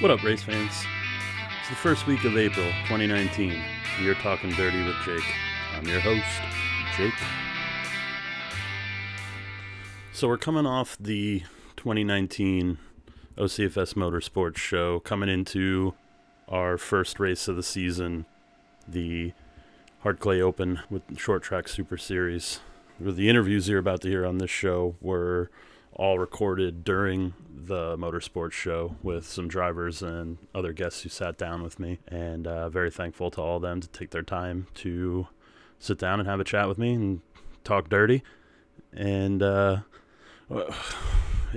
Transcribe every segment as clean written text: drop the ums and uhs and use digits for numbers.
What up, race fans? It's the first week of April 2019. You're talking dirty with Jake. I'm your host, Jake. So we're coming off the 2019 OCFS Motorsports Show, coming into our first race of the season, the Hard Clay Open with the Short Track Super Series. The interviews you're about to hear on this show were all recorded during the motorsports show with some drivers and other guests who sat down with me, and very thankful to all of them to take their time to sit down and have a chat with me and talk dirty. And it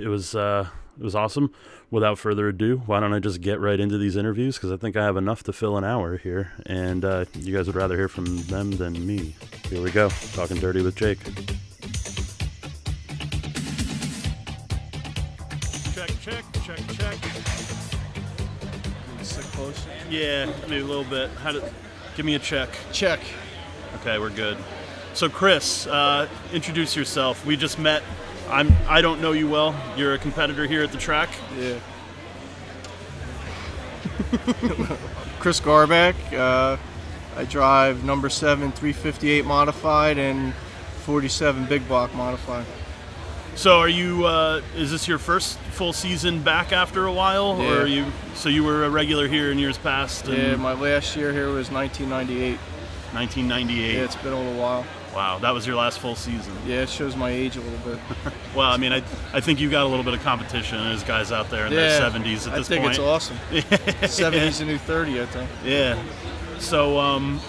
was awesome. Without further ado, why don't I just get right into these interviews, because I think I have enough to fill an hour here, and you guys would rather hear from them than me. Here we go, talking dirty with Jake. Check. Sit close. Yeah, maybe a little bit. Give me a check. Check. Okay, we're good. So Chris, introduce yourself. We just met. I don't know you well. You're a competitor here at the track. Yeah. Chris Grbc. I drive number 7 358 modified and 47 big block modified. So are you, is this your first full season back after a while? Yeah. Or are you, so you were a regular here in years past? Yeah, my last year here was 1998. 1998. Yeah, it's been a little while. Wow, that was your last full season. Yeah, it shows my age a little bit. Well, I mean, I think you got a little bit of competition. There's guys out there in their 70s at this point. I think it's awesome. 70's a new 30, I think. Yeah. So,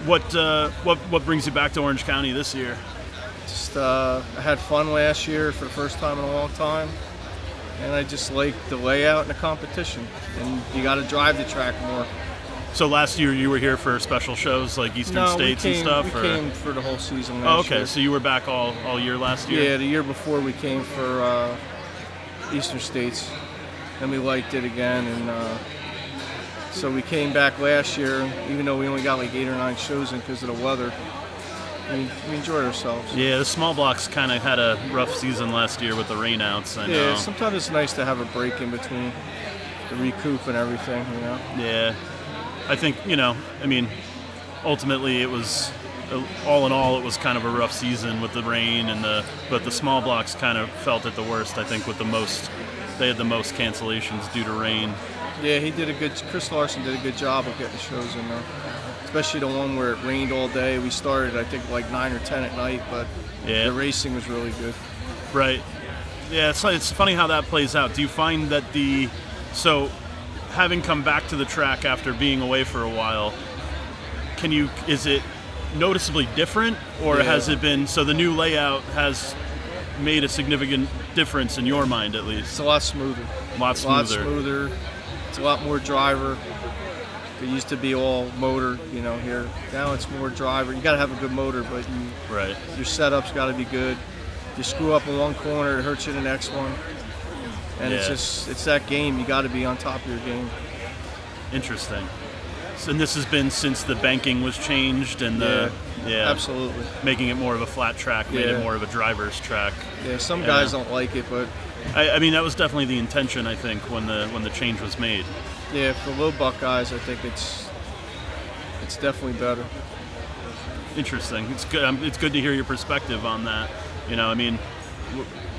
what brings you back to Orange County this year? Just I had fun last year for the first time in a long time, and I just like the layout and the competition. And you got to drive the track more. So last year you were here for special shows like Eastern States and stuff? We came for the whole season last year. year. So you were back all year last year? Yeah, the year before we came for Eastern States, and we liked it again. And so we came back last year, even though we only got like 8 or 9 shows in because of the weather. We enjoyed ourselves. Yeah, the small blocks kind of had a rough season last year with the rainouts. I know. Yeah, sometimes it's nice to have a break in between the recoup and everything, you know? Yeah. I think, I mean, ultimately it was, all in all, it was kind of a rough season with the rain, but the small blocks kind of felt it the worst, I think, they had the most cancellations due to rain. Yeah, Chris Larson did a good job of getting the shows in there. Especially the one where it rained all day. We started, I think, like 9 or 10 at night, but yeah, the racing was really good. Right. Yeah, it's funny how that plays out. Do you find that so having come back to the track after being away for a while, is it noticeably different, or has it been, so the new layout has made a significant difference in your mind, at least? It's a lot smoother. A lot smoother. It's a lot more driver. It used to be all motor, here. Now it's more driver. You got to have a good motor, but your setup's got to be good. If you screw up in one corner, it hurts you in the next one. And it's that game. You got to be on top of your game. Interesting. So, and this has been since the banking was changed and absolutely, making it more of a flat track, made it more of a driver's track. Yeah, some guys don't like it, but I mean that was definitely the intention, I think, when the change was made. Yeah, for low buck guys, I think it's definitely better. Interesting. It's good. It's good to hear your perspective on that. I mean,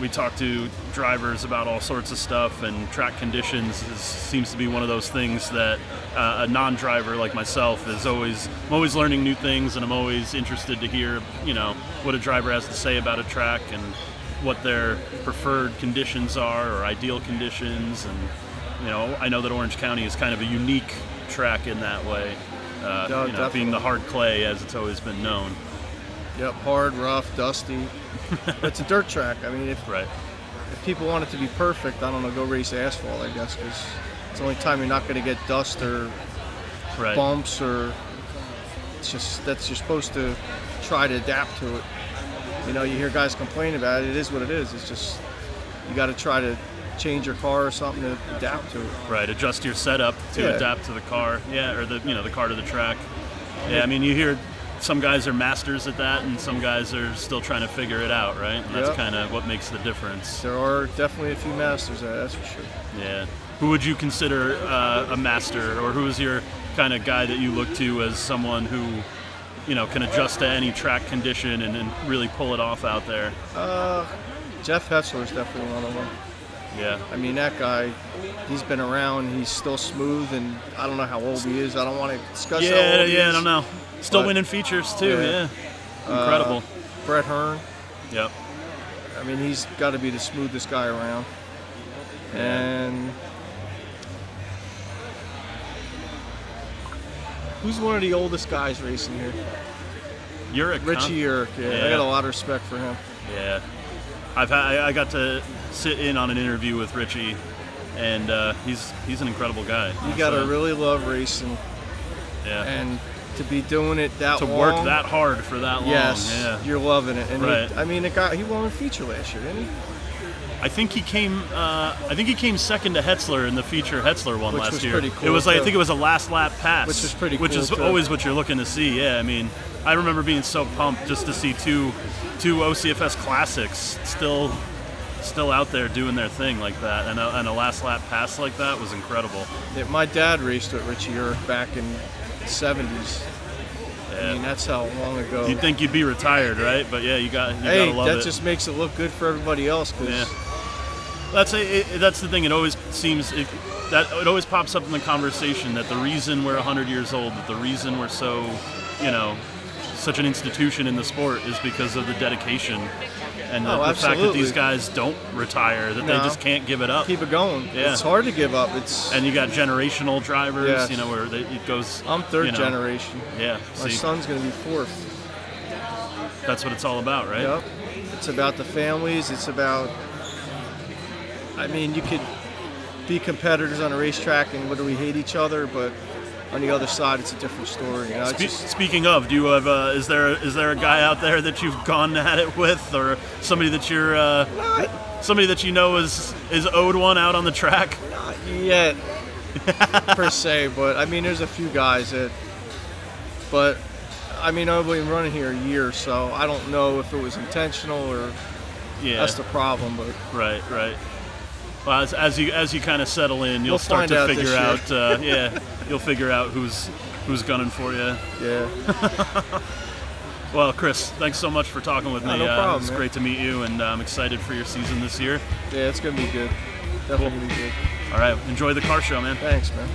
we talk to drivers about all sorts of stuff, and track conditions seems to be one of those things that a non-driver like myself I'm always learning new things, and I'm always interested to hear, what a driver has to say about a track and what their preferred conditions are or ideal conditions. And I know that Orange County is kind of a unique track in that way, being the hard clay as it's always been known. Yep, hard, rough, dusty. It's a dirt track. I mean, if people want it to be perfect, I don't know, go race asphalt, I guess, because it's the only time you're not going to get dust or bumps, or you're supposed to try to adapt to it. You hear guys complain about it. It is what it is. It's just you got to try to change your car or something to adapt to it. Right, adjust your setup to adapt to the car. Yeah, or the car to the track. Yeah, I mean, you hear some guys are masters at that, and some guys are still trying to figure it out, right? And that's kind of what makes the difference. There are definitely a few masters at it, that's for sure. Yeah. who would you consider a master, or who is your kind of guy that you look to as someone who, you know, can adjust to any track condition and really pull it off out there? Jeff Hetzler is definitely one of them. Yeah. I mean, that guy, he's been around. He's still smooth, and I don't know how old he is. I don't want to discuss how old he is. I don't know. Still winning features too. Yeah. Incredible. Brett Hearn. Yep. I mean, he's got to be the smoothest guy around. And who's one of the oldest guys racing here? Richie Urich. Yeah, I got a lot of respect for him. Yeah. I got to sit in on an interview with Richie, and he's an incredible guy. You got to really love racing. Yeah. And to be doing it that long. To work that hard for that long. Yes. You're loving it. And right. He won a feature last year, didn't he? I think he came second to Hetzler in the feature Hetzler won last year. Pretty cool. It was I think it was a last lap pass, which was pretty cool. Which is always what you're looking to see. Yeah, I mean, I remember being so pumped just to see two OCFS classics still out there doing their thing like that, and a last lap pass like that was incredible. Yeah, my dad raced with Richie Urich back in the 70s. Yeah. I mean, that's how long ago. You'd think you'd be retired, right? But yeah, you gotta love it. That just makes it look good for everybody else. That's the thing. It always seems that it always pops up in the conversation that the reason we're 100 years old, that the reason we're so, you know, such an institution in the sport is because of the dedication and the fact that these guys don't retire, that they just can't give it up. Keep it going. Yeah. It's hard to give up. And you got generational drivers, you know, where it goes. I'm third generation. Yeah. My son's going to be fourth. That's what it's all about, right? Yep. It's about the families. It's about, I mean, you could be competitors on a racetrack and we hate each other, but on the other side, it's a different story. You know? Speaking of, do you have is there a guy out there that you've gone at it with, or somebody that you're somebody that you know is owed one out on the track? Not yet, per se, but I mean, there's a few guys but I mean, I've been running here a year, so I don't know if it was intentional or that's the problem. But right. Well, as you kind of settle in, you'll start to figure out. You'll figure out who's gunning for you. Yeah. Well, Chris, thanks so much for talking with me. No problem, it's great to meet you, and I'm excited for your season this year. Yeah, it's gonna be good. Definitely gonna be good. All right, enjoy the car show, man. Thanks, man.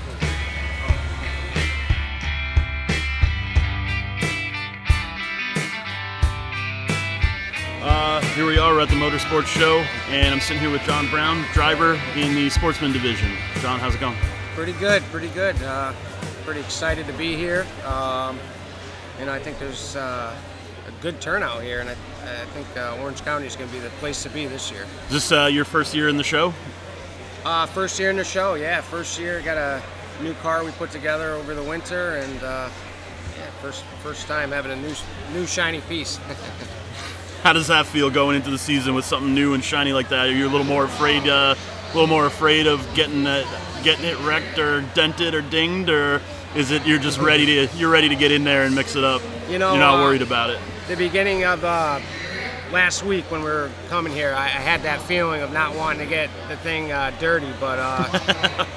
Here we are at the Motorsports Show, and I'm sitting here with John Brown, driver in the Sportsman Division. John, how's it going? Pretty good. Pretty excited to be here. I think there's a good turnout here, and I think Orange County is going to be the place to be this year. Is this your first year in the show? First year in the show, yeah. First year, got a new car we put together over the winter, and first time having a new shiny piece. How does that feel going into the season with something new and shiny like that? Are you a little more afraid of getting it wrecked or dented or dinged, or is it you're just ready to get in there and mix it up? You know, you're not worried about it. The beginning of last week when we were coming here, I had that feeling of not wanting to get the thing dirty, but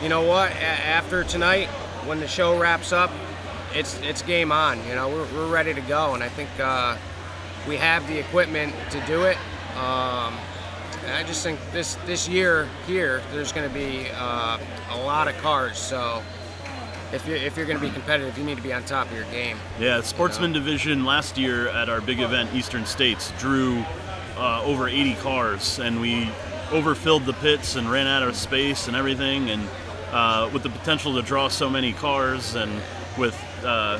you know what? After tonight, when the show wraps up, it's game on. You know, we're ready to go, and I think we have the equipment to do it. And I just think this year here, there's going to be a lot of cars. So if you're going to be competitive, you need to be on top of your game. Yeah, the Sportsman Division last year at our big event, Eastern States, drew over 80 cars, and we overfilled the pits and ran out of space and everything. And with the potential to draw so many cars and with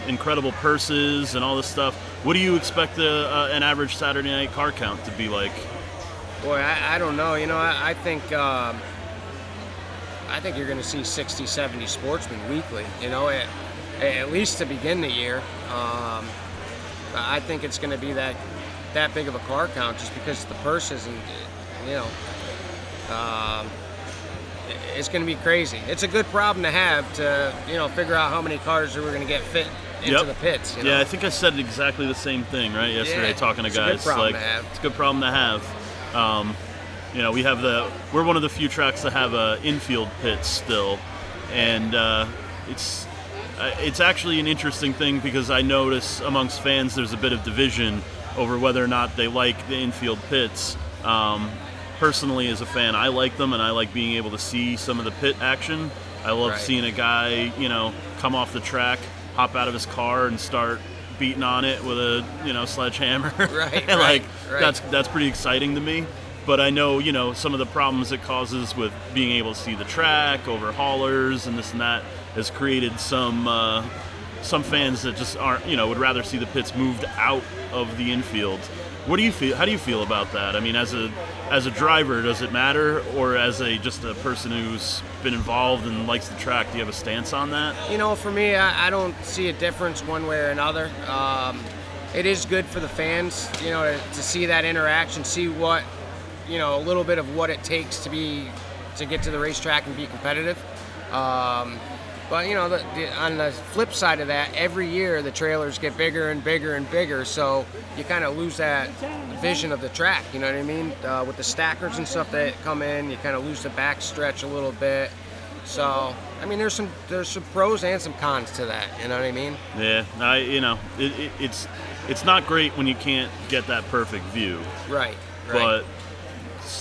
incredible purses and all this stuff, what do you expect an average Saturday night car count to be like? Boy, I don't know. You know, I think you're going to see 60, 70 sportsmen weekly. You know, at least to begin the year. I think it's going to be that big of a car count just because the purses and it's going to be crazy. It's a good problem to have to figure out how many cars are we going to get fit into the pits. You know? Yeah, I think I said exactly the same thing yesterday talking to guys. It's a good problem to have. It's a good problem to have. You know, we're one of the few tracks that have a infield pit still, and it's actually an interesting thing because I notice amongst fans there's a bit of division over whether or not they like the infield pits. Personally, as a fan, I like them, and I like being able to see some of the pit action. I love seeing a guy, you know, come off the track, hop out of his car, and start beating on it with a, you know, sledgehammer. Like that's pretty exciting to me. But I know, you know, some of the problems it causes with being able to see the track, over haulers, and this and that has created some fans that just aren't, you know, would rather see the pits moved out of the infield. What do you feel? How do you feel about that? I mean, as a driver, does it matter, or as just a person who's been involved and likes the track, do you have a stance on that? You know, for me, I don't see a difference one way or another. It is good for the fans, you know, to see that interaction, see what, you know, a little bit of what it takes to get to the racetrack and be competitive. But you know, on the flip side of that, every year the trailers get bigger and bigger and bigger, so you kind of lose that vision of the track. You know what I mean? With the stackers and stuff that come in, you kind of lose the back stretch a little bit. So I mean, there's some pros and some cons to that. You know what I mean? Yeah, you know, it's not great when you can't get that perfect view. Right. But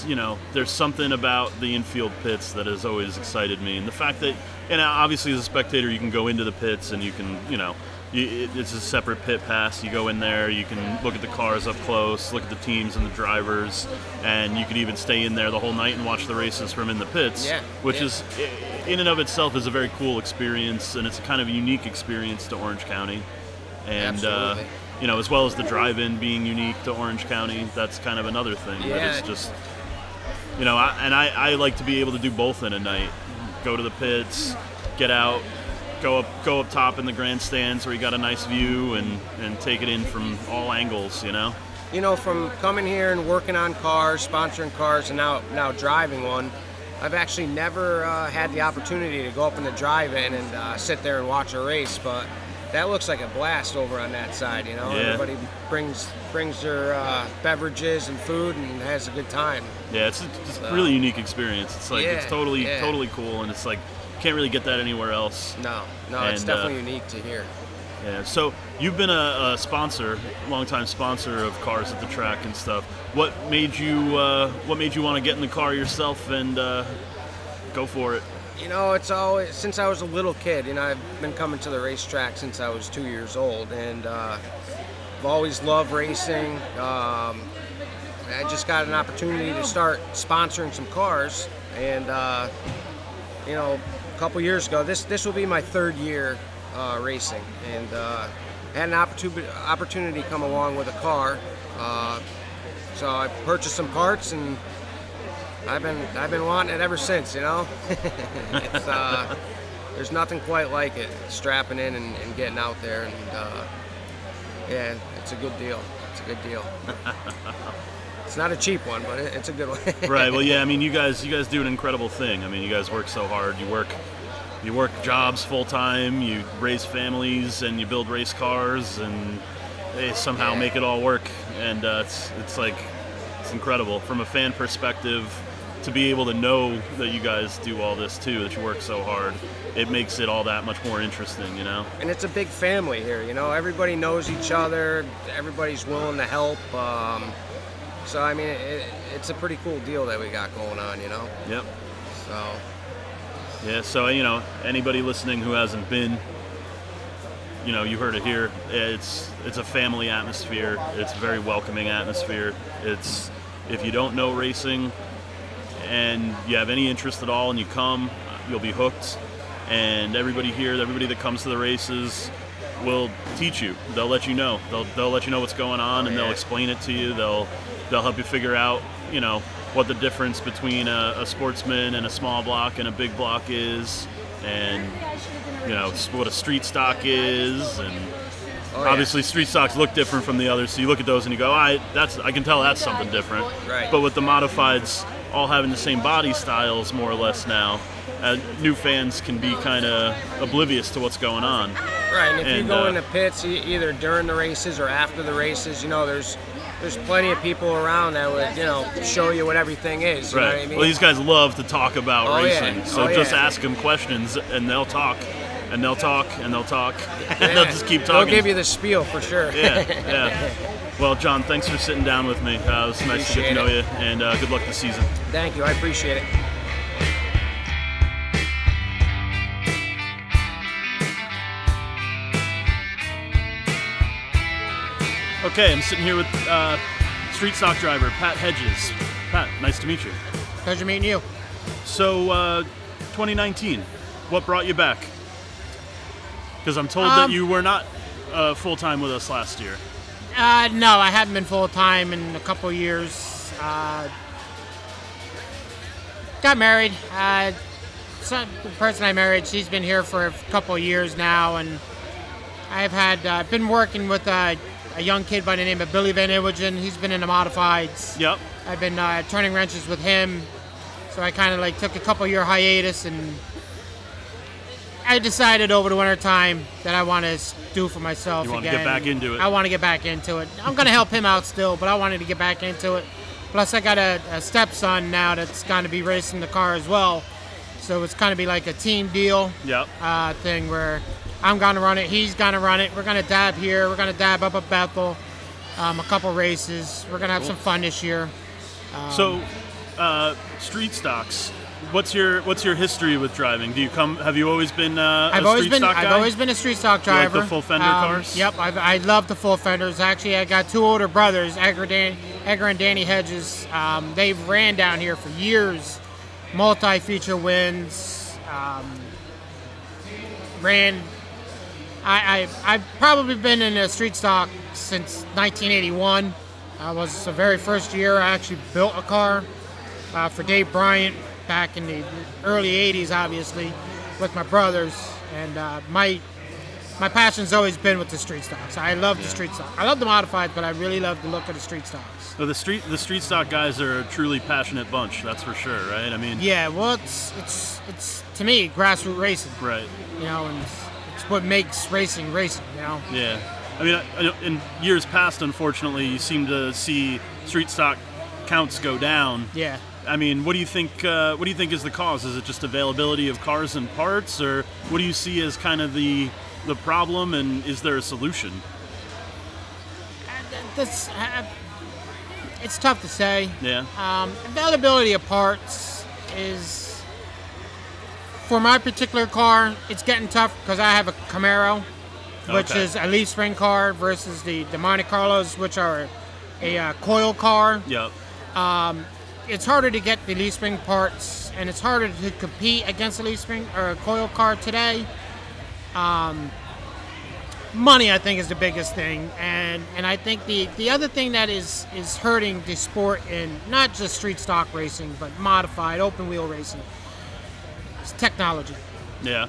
you know, there's something about the infield pits that has always excited me, and the fact that, and obviously as a spectator you can go into the pits and you can, you know, it's a separate pit pass. You go in there, you can look at the cars up close, look at the teams and the drivers, and you could even stay in there the whole night and watch the races from in the pits, which is, in and of itself, is a very cool experience, and it's a kind of unique experience to Orange County. And you know, as well as the drive-in being unique to Orange County, that's kind of another thing. That it's just, you know, I like to be able to do both in a night. Go to the pits, get out, go up top in the grandstands where you got a nice view, and take it in from all angles, you know? You know, from coming here and working on cars, sponsoring cars, and now driving one, I've actually never had the opportunity to go up in the drive-in and sit there and watch a race, but that looks like a blast over on that side, you know? Everybody brings their beverages and food and has a good time. Yeah, it's a really unique experience. It's like, it's totally cool, and it's like, you can't really get that anywhere else. No, it's definitely unique to here. Yeah, so you've been a sponsor, longtime sponsor of cars at the track and stuff. What made you want to get in the car yourself and go for it? You know, it's always, since I was a little kid, you know, I've been coming to the racetrack since I was 2 years old, and I've always loved racing. I just got an opportunity to start sponsoring some cars, and you know, a couple years ago, this will be my third year racing, and had an opportunity come along with a car, so I purchased some parts, and I've been wanting it ever since, you know. It's, there's nothing quite like it, strapping in and getting out there, and yeah, it's a good deal. It's a good deal. It's not a cheap one, but it's a good one. Right. Well, yeah. I mean, you guys do an incredible thing. I mean, you guys work so hard. You work jobs full time. You raise families, and you build race cars, and they somehow make it all work. And it's like, it's incredible from a fan perspective. To be able to know that you guys do all this too, that you work so hard, it makes it all that much more interesting, you know? And it's a big family here, you know? Everybody knows each other, everybody's willing to help. So, I mean, it's a pretty cool deal that we got going on, you know? Yep. So. Yeah, so, you know, anybody listening who hasn't been, you know, you heard it here. It's a family atmosphere. It's a very welcoming atmosphere. It's, if you don't know racing, and you have any interest at all and you come, you'll be hooked. And everybody here, everybody that comes to the races will teach you. They'll let you know. They'll let you know what's going on, and they'll explain it to you. They'll help you figure out, you know, what the difference between a sportsman and a small block and a big block is, and, you know, what a street stock is, and obviously street stocks look different from the others, so you look at those and you go, I can tell that's something different. Right. But with the modifieds all having the same body styles more or less now, new fans can be kind of oblivious to what's going on. Right, and if you go in the pits either during the races or after the races, you know, there's there's plenty of people around that would, you know, show you what everything is. You know what I mean? Well, these guys love to talk about racing, yeah. so just ask them questions, and they'll talk, and they'll talk, and they'll talk, and they'll just keep talking. They'll give you the spiel for sure. Yeah. Well, John, thanks for sitting down with me. It was nice to get to know you, and good luck this season. Thank you. I appreciate it. Okay, I'm sitting here with street stock driver Pat Hedges. Pat, nice to meet you. Pleasure meeting you. So, 2019, what brought you back? Because I'm told that you were not full-time with us last year. No, I haven't been full-time in a couple of years. Got married. The person I married, she's been here for a couple of years now, and I've had been working with a young kid by the name of Billy Van Iwagen. He's been in the modifieds. Yep. I've been turning wrenches with him, so I kind of like took a couple-year hiatus, and I decided over the winter time that I want to do for myself again. You want to get back into it. I want to get back into it. I'm going to help him out still, but I wanted to get back into it. Plus, I got a stepson now that's going to be racing the car as well, so it's going to be like a team deal. Yep. Thing where I'm going to run it, he's going to run it. We're going to dab here. We're going to dab up at Bethel. A couple races. We're going to have some fun this year. So, street stocks. What's your history with driving? Have you always been a street stock guy? I've always been a street stock driver. You like the full fender cars? Yep, I love the full fenders. Actually, I got two older brothers, Edgar and Danny Hedges. They've ran down here for years, multi-feature wins. I've probably been in a street stock since 1981. I was the very first year I actually built a car for Dave Bryant back in the early 80s, obviously, with my brothers. And my passion's always been with the street stocks. I love the street stock. I love the modified, but I really love the look of the street stocks. So the street stock guys are a truly passionate bunch, that's for sure, right? I mean, yeah, well, it's to me grassroots racing, right? You know, and it's what makes racing, you know. Yeah, I mean, in years past, unfortunately, you seem to see street stock counts go down. Yeah. I mean, what do you think? What do you think is the cause? Is it just availability of cars and parts, or what do you see as kind of the problem? And is there a solution? It's tough to say. Yeah. Availability of parts is, for my particular car, it's getting tough because I have a Camaro, which is a leaf spring car, versus the Monte Carlos, which are a coil car. Yep. It's harder to get the leaf spring parts, and it's harder to compete against a leaf spring or a coil car today. Money, I think, is the biggest thing, and I think the other thing that is hurting the sport in not just street stock racing, but modified, open wheel racing, is technology. Yeah.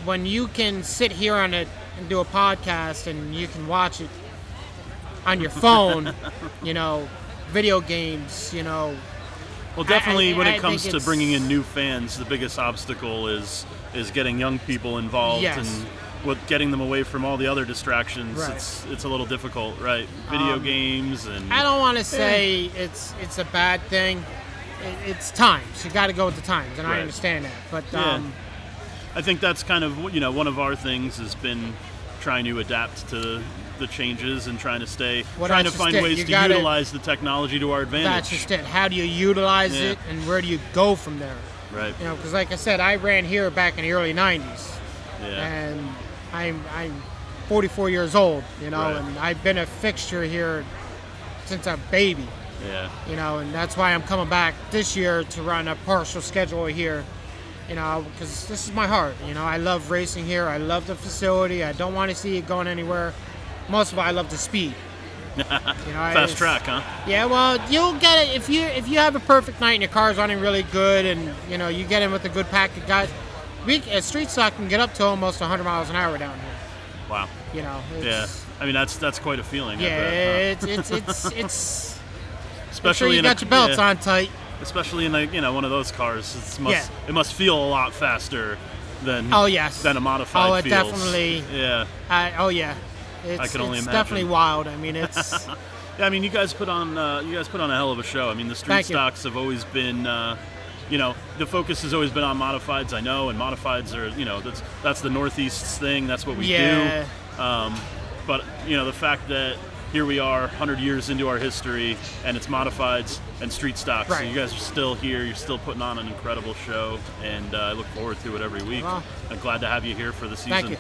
When you can sit here on it and do a podcast, and you can watch it on your phone, you know, video games, you know. Well, definitely when it comes to bringing in new fans, the biggest obstacle is getting young people involved. Yes. And getting them away from all the other distractions. Right. It's a little difficult, right? Video games and. I don't want to say it's a bad thing. It's times. You got to go with the times, and I understand that. But I think that's kind of one of our things has been trying to adapt to the changes and trying to find ways to utilize the technology to our advantage. That's just it. How do you utilize it, and where do you go from there? Right. You know, because like I said, I ran here back in the early '90s, and I'm 44 years old, you know, and I've been a fixture here since a baby. Yeah. You know, and that's why I'm coming back this year to run a partial schedule here, you know, because this is my heart. You know, I love racing here. I love the facility. I don't want to see it going anywhere. Most of all, I love the speed. You know, fast track, huh? Yeah, well, you'll get it if you have a perfect night and your car's running really good, and you know you get in with a good pack of guys. Street stock can get up to almost 100 miles an hour down here. Wow. You know. I mean that's quite a feeling. Yeah, I bet, it's especially sure you got your belts on tight. Especially in one of those cars, it must feel a lot faster than than a modified feels. Definitely. Yeah. I can only imagine. It's definitely wild. I mean, it's Yeah, I mean, you guys put on a hell of a show. I mean, the street stocks have always been, you know, the focus has always been on modifieds. I know, and modifieds are, you know, that's the Northeast's thing. That's what we do. But you know, the fact that here we are, 100 years into our history, and it's modifieds and street stocks. Right. So you guys are still here. You're still putting on an incredible show, and I look forward to it every week. Well, I'm glad to have you here for the season. Thank you.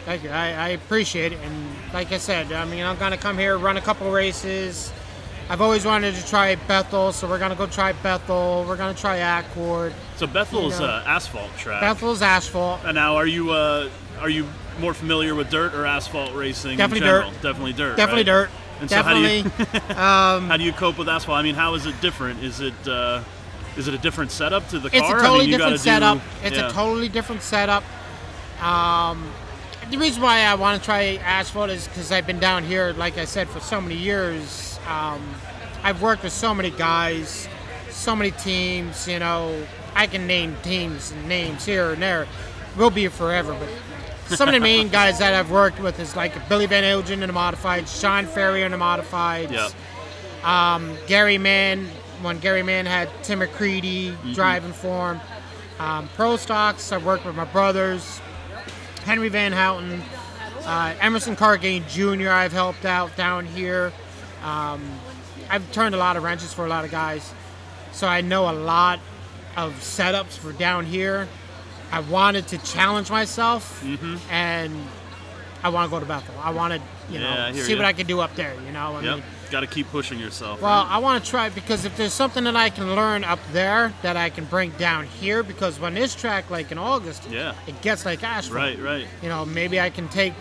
Thank you. I appreciate it. And like I said, I mean, I'm going to come here, run a couple races. I've always wanted to try Bethel, so we're going to go try Bethel. We're going to try Accord. So Bethel's asphalt track. Bethel's asphalt. And now, are you more familiar with dirt or asphalt racing? Definitely in general? dirt. Definitely dirt. Definitely right? dirt. And Definitely. So how do you cope with asphalt? I mean, how is it different? Is it a different setup to the car? It's a totally I mean, different setup. It's a totally different setup. The reason why I want to try asphalt is because I've been down here, like I said, for so many years. I've worked with so many guys, so many teams. You know, I can name teams and names here and there. We'll be here forever, but some of the main guys that I've worked with is like Billy Van Ilgen in the modifieds, Sean Ferrier in the modifieds, Gary Mann, when Gary Mann had Tim McCready driving for him. Pro Stocks, I've worked with my brothers, Henry Van Houten, Emerson Cargane Jr. I've helped out down here. I've turned a lot of wrenches for a lot of guys, so I know a lot of setups for down here. I wanted to challenge myself, and I want to go to Bethel. I want to, you know, see what I can do up there. You know, I mean, got to keep pushing yourself. Well, right? I want to try, because if there's something that I can learn up there that I can bring down here, because when this track, like in August, it gets like asphalt. Right. You know, maybe I can take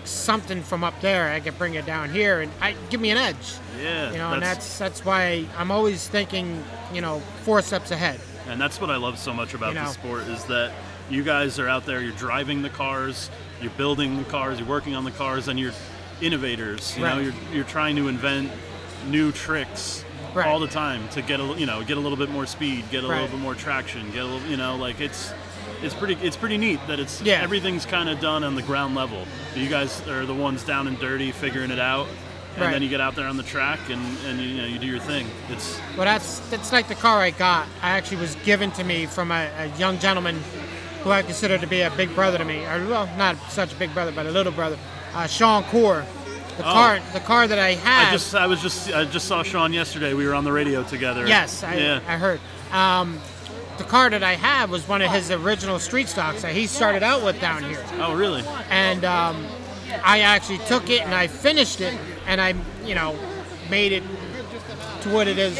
something from up there, I can bring it down here, and give me an edge. Yeah. You know, and that's why I'm always thinking, you know, 4 steps ahead. And that's what I love so much about this sport, is that you guys are out there, you're driving the cars, you're building the cars, you're working on the cars, and you're innovators. You know, you're trying to invent new tricks all the time to get a little bit more speed, get a little bit more traction, get a little, you know, like it's pretty neat that it's everything's kind of done on the ground level. You guys are the ones down and dirty figuring it out. And then you get out there on the track and you know, you do your thing. Well, that's like the car I got. I actually was given to me from a young gentleman who I consider to be a big brother to me, or well, not such a big brother, but a little brother. Sean Core. The car that I have. I just saw Sean yesterday. We were on the radio together. Yes, I heard. The car that I have was one of his original street stocks that he started out with down here. Oh, really? And I actually took it and I finished it, and I, you know, made it to what it is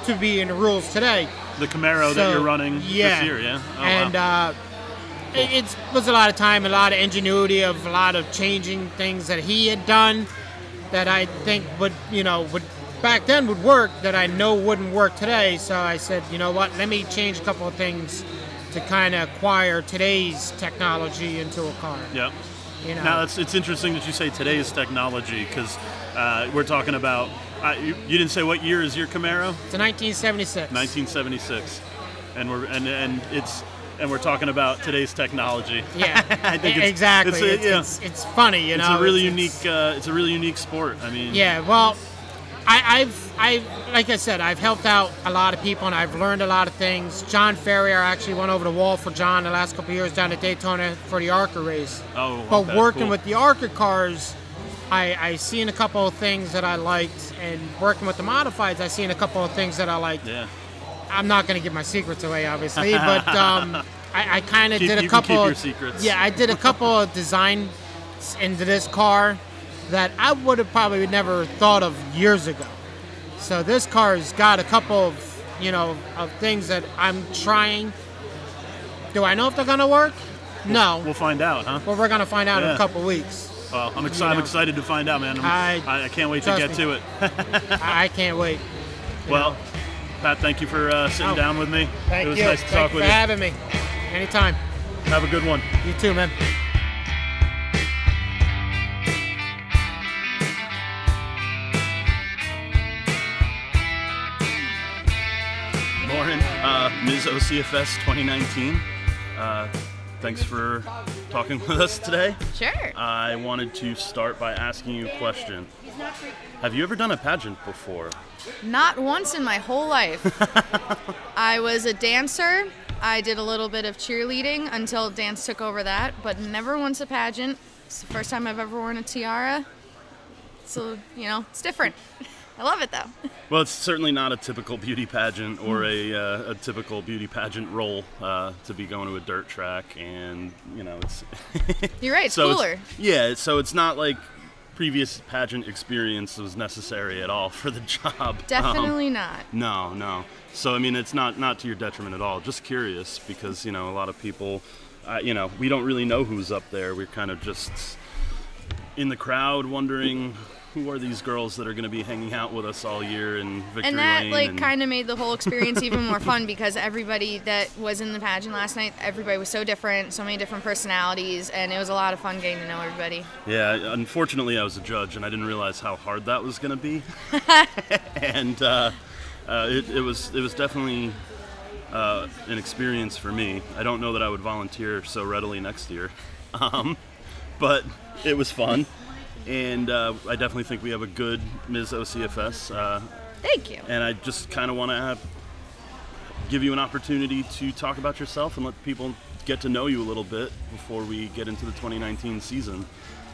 to be in the rules today. The Camaro that you're running this year, yeah? Oh, and wow. Cool. It was a lot of time, a lot of ingenuity, of a lot of changing things that he had done that I think would back then would work, that I know wouldn't work today. So I said, you know what, let me change a couple of things to kind of acquire today's technology into a car. Yeah. You know. Now, it's interesting that you say today's technology, because we're talking about, you didn't say what year is your Camaro? It's a 1976. 1976. And we're talking about today's technology. Yeah, I think exactly. It's funny, you know. It's a really unique sport. I mean. Yeah, well, I've like I said, I've helped out a lot of people and I've learned a lot of things. John Ferrier actually went over the wall for John the last couple of years down at Daytona for the ARCA race. Oh, but working with the ARCA cars, I seen a couple of things that I liked, and working with the modifieds, I seen a couple of things that I liked. Yeah. I'm not going to give my secrets away, obviously, but I kind of did a couple. You can keep your secrets. Yeah, I did a couple of designs into this car that I would have probably never thought of years ago. So this car's got a couple of, of things that I'm trying. Do I know if they're going to work? No. We'll find out, huh? Well, we're going to find out in a couple of weeks. Well, I'm excited to find out, man. I can't wait to get to it. I can't wait. Well, Pat, thank you for sitting down with me. Thank you. It was nice to talk with you. Thank you for having me. Anytime. Have a good one. You too, man. Lauren, Ms. OCFS 2019. Thanks for talking with us today. Sure. I wanted to start by asking you a question. Have you ever done a pageant before? Not once in my whole life. I was a dancer. I did a little bit of cheerleading until dance took over that, but never once a pageant. It's the first time I've ever worn a tiara. So, you know, it's different. I love it, though. Well, it's certainly not a typical beauty pageant or a typical beauty pageant role to be going to a dirt track, and, you know, it's... You're right, it's so cooler. So it's not like previous pageant experience was necessary at all for the job. Definitely not. No. So, I mean, it's not to your detriment at all. Just curious because, you know, a lot of people, you know, we don't really know who's up there. We're kind of just in the crowd wondering... who are these girls that are going to be hanging out with us all year in Victory And that, Lane? kind of made the whole experience even more fun because everybody that was in the pageant last night, everybody was so different, so many different personalities, and it was a lot of fun getting to know everybody. Yeah, unfortunately I was a judge, and I didn't realize how hard that was going to be. And it was definitely an experience for me. I don't know that I would volunteer so readily next year, but it was fun. And I definitely think we have a good Ms. OCFS. Thank you. And I just kind of want to give you an opportunity to talk about yourself and let people get to know you a little bit before we get into the 2019 season.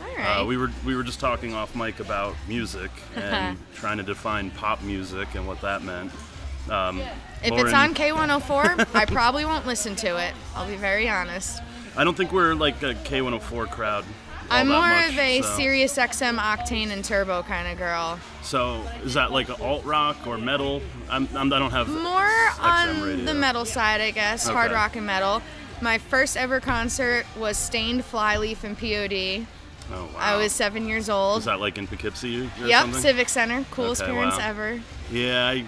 All right. We were just talking off mic about music and trying to define pop music and what that meant. If Lauren, it's on K104, I probably won't listen to it. I'll be very honest. I don't think we're like a K104 crowd. I'm more of a Sirius XM Octane and Turbo kind of girl. So is that like alt rock or metal? I don't have more XM on radio. the metal side, I guess. Okay. Hard rock and metal. My first ever concert was Stained Flyleaf in POD. Oh wow! I was 7 years old. Was that like in Poughkeepsie or Yep, something? Civic Center. Coolest Okay, parents wow. ever. Yeah,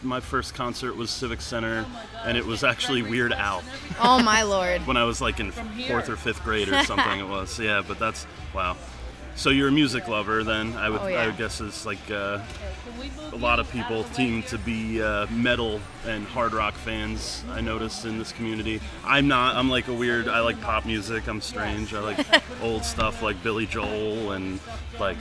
my first concert was Civic Center, and it was actually Weird Al. Oh my lord! When I was like in 4th or 5th grade or something, it was. Yeah, but that's wow. So you're a music lover, then? I would guess it's like a lot of people seem to be metal and hard rock fans. I noticed in this community. I'm not. I'm like a weird. I like pop music. I'm strange. I like old stuff like Billy Joel and like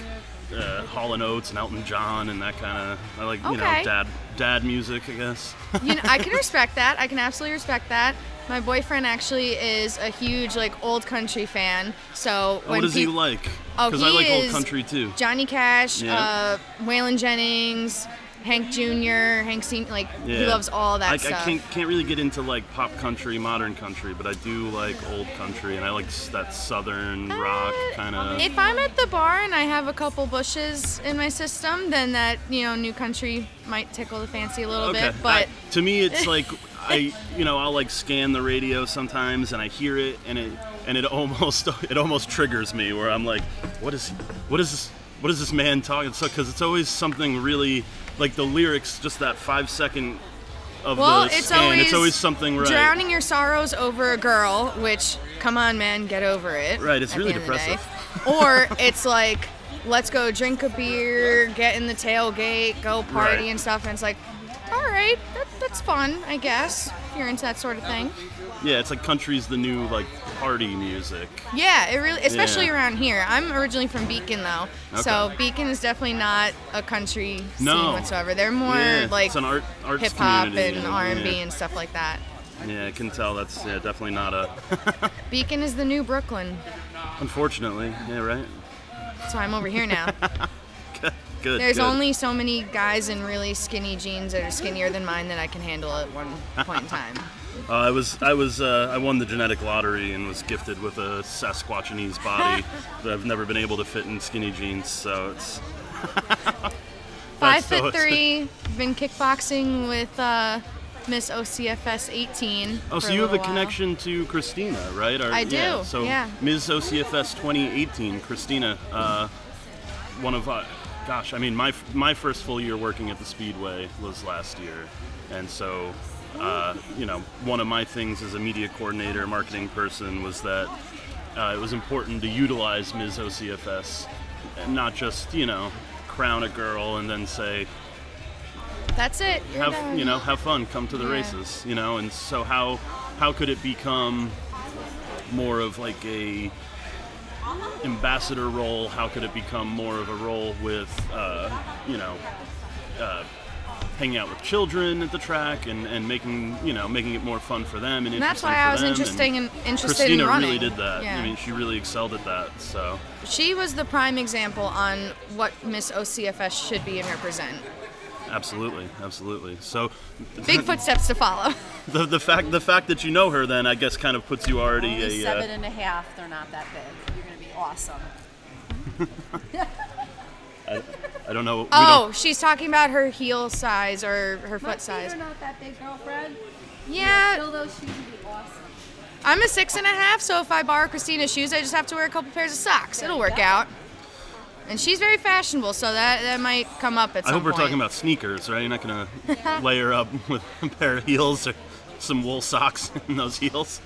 Hall & Oates and Elton John and that kind of. I like you know dad music, I guess. You know, I can respect that. I can absolutely respect that. My boyfriend actually is a huge like old country fan. So when what does he like? Oh, because I like old country too. Johnny Cash, Waylon Jennings, Hank Jr., Hank Sr. Like he loves all that stuff. I can't really get into like pop country, modern country, but I do like old country, and I like that southern rock kind of. If I'm at the bar and I have a couple bushes in my system, then that new country might tickle the fancy a little bit. But to me, it's like I'll like scan the radio sometimes, and I hear it, and it almost triggers me, where I'm like, what is this man talking? So because it's always something really. Like the lyrics, just that 5 second of the scan, it's always something right. Drowning your sorrows over a girl, which, come on, man, get over it. Right, it's really depressive. Or it's like, let's go drink a beer, get in the tailgate, go party and stuff, and it's like, all right, that's fun, I guess, if you're into that sort of thing. Yeah, it's like country's the new like party music. Yeah, it really, especially around here. I'm originally from Beacon though, so Beacon is definitely not a country scene whatsoever. They're more like it's an arts hip hop community, and R&B and stuff like that. Yeah, I can tell that's definitely not a. Beacon is the new Brooklyn. Unfortunately, yeah, right. That's why I'm over here now. Good. There's only so many guys in really skinny jeans that are skinnier than mine that I can handle at one point in time. I won the genetic lottery and was gifted with a Sasquatchanese body that I've never been able to fit in skinny jeans. So it's 5'3", been kickboxing with Miss OCFS 18. Oh, so you have a connection to Christina, right? I do. Yeah, so Ms. OCFS 2018, Christina, one of gosh, I mean, my first full year working at the Speedway was last year, and so. One of my things as a media coordinator, marketing person, was that it was important to utilize Ms. OCFS and not just, crown a girl and then say, that's it. Have fun, come to the races, and so how could it become more of like a ambassador role, how could it become more of a role with, hanging out with children at the track and making it more fun for them and that's interesting why I for was them. interested Christina in running. really did that. Yeah. I mean, she really excelled at that. So she was the prime example on what Miss OCFS should be and represent. absolutely. So Big footsteps to follow. the fact that you know her, then I guess kind of puts you already Only 7.5. They're not that big. You're gonna be awesome. I don't know. She's talking about her heel size or her foot size. They're not that big, girlfriend. Yeah. Fill those shoes would be awesome. I'm a 6.5, so if I borrow Christina's shoes, I just have to wear a couple pairs of socks. It'll work out. And she's very fashionable, so that might come up at some I hope we're point. talking about sneakers, right? You're not gonna layer up with a pair of heels or some wool socks in those heels.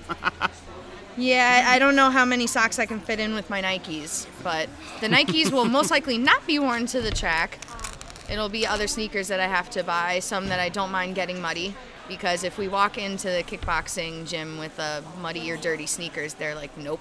Yeah, I don't know how many socks I can fit in with my Nikes, but the Nikes will most likely not be worn to the track. It'll be other sneakers that I have to buy, some that I don't mind getting muddy, because if we walk into the kickboxing gym with muddy or dirty sneakers, they're like, nope.